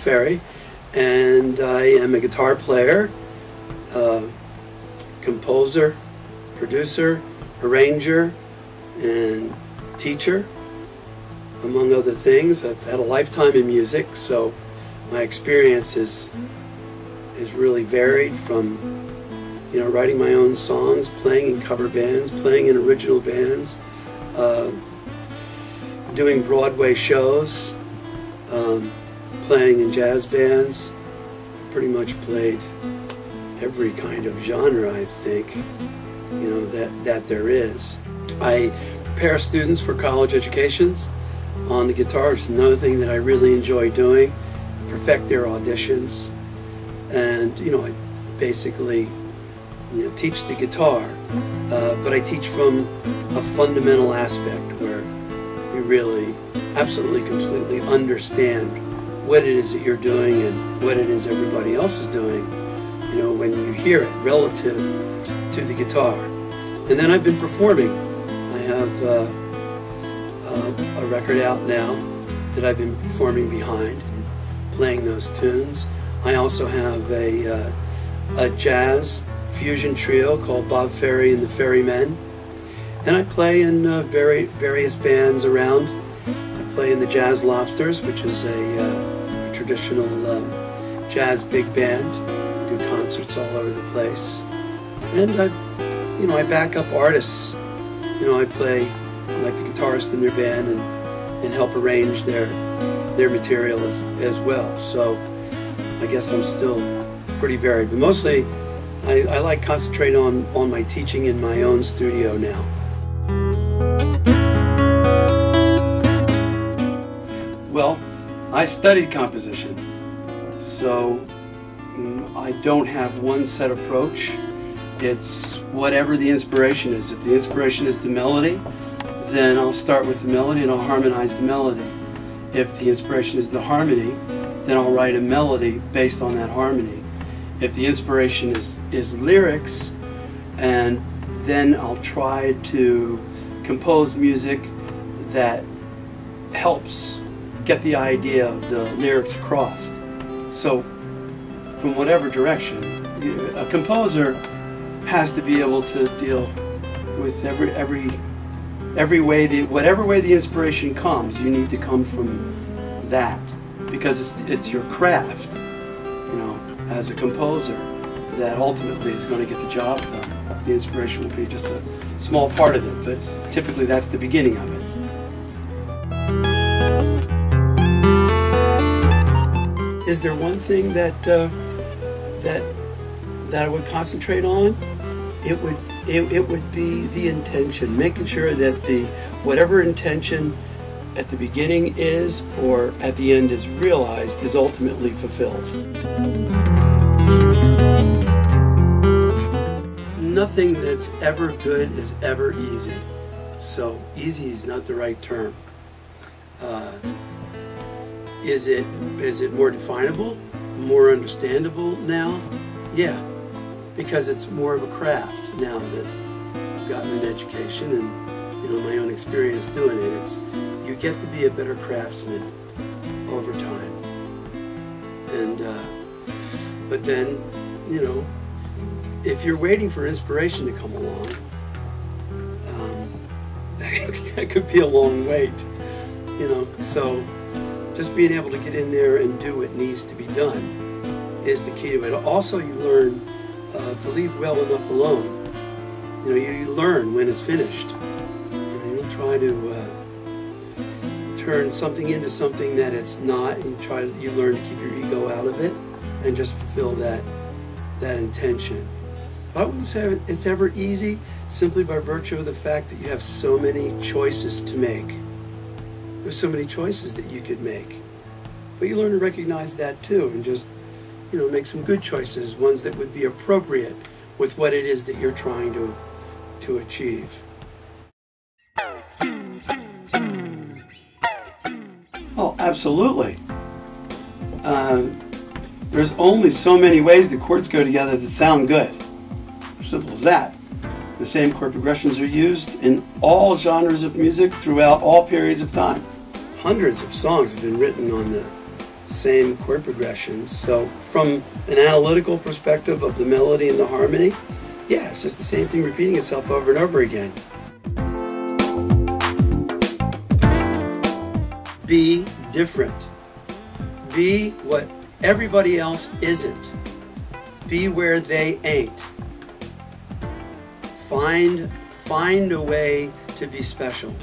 Ferry, and I am a guitar player, composer, producer, arranger, and teacher, among other things. I've had a lifetime in music, so my experience is really varied from, you know, writing my own songs, playing in cover bands, playing in original bands, doing Broadway shows, playing in jazz bands. Pretty much played every kind of genre, I think, you know, that there is. I prepare students for college educations on the guitar, which is another thing that I really enjoy doing. Perfect their auditions, and you know, I basically, you know, teach the guitar, but I teach from a fundamental aspect where you really absolutely completely understand what it is that you're doing and what it is everybody else is doing, you know, when you hear it relative to the guitar. And then I've been performing. I have a record out now that I've been performing behind and playing those tunes. I also have a jazz fusion trio called Bob Ferry and the Ferrymen, and I play in various bands around. I play in the Jazz Lobsters, which is a traditional jazz big band. I do concerts all over the place, and I back up artists. You know, I play like the guitarist in their band and help arrange their material as well. So I guess I'm still pretty varied, but mostly I like concentrating on my teaching in my own studio now. Well, I studied composition, so I don't have one set approach. It's whatever the inspiration is. If the inspiration is the melody, then I'll start with the melody and I'll harmonize the melody. If the inspiration is the harmony, then I'll write a melody based on that harmony. If the inspiration is lyrics, and then I'll try to compose music that helps get the idea of the lyrics across. So from whatever direction, a composer has to be able to deal with every way, whatever way the inspiration comes, you need to come from that, because it's your craft, you know, as a composer, that ultimately is going to get the job done. The inspiration will be just a small part of it, but typically that's the beginning of it. Is there one thing that I would concentrate on? It would be the intention, making sure that whatever intention at the beginning is or at the end is realized is ultimately fulfilled. Nothing that's ever good is ever easy. So easy is not the right term. Is it more definable, more understandable now? Yeah, because it's more of a craft now that I've gotten an education and, you know, my own experience doing it. You get to be a better craftsman over time. And but then, you know, if you're waiting for inspiration to come along, that could be a long wait, you know. So just being able to get in there and do what needs to be done is the key to it. Also, you learn to leave well enough alone. You know, you learn when it's finished. You don't try to turn something into something that it's not. You learn to keep your ego out of it and just fulfill that intention. I wouldn't say it's ever easy, simply by virtue of the fact that you have so many choices to make. There's so many choices that you could make. But you learn to recognize that too, and just, you know, make some good choices, ones that would be appropriate with what it is that you're trying to achieve. Oh, absolutely. There's only so many ways the chords go together that sound good. Simple as that. The same chord progressions are used in all genres of music throughout all periods of time. Hundreds of songs have been written on the same chord progressions. So from an analytical perspective of the melody and the harmony, yeah, it's just the same thing repeating itself over and over again. Be different. Be what everybody else isn't. Be where they ain't. Find a way to be special.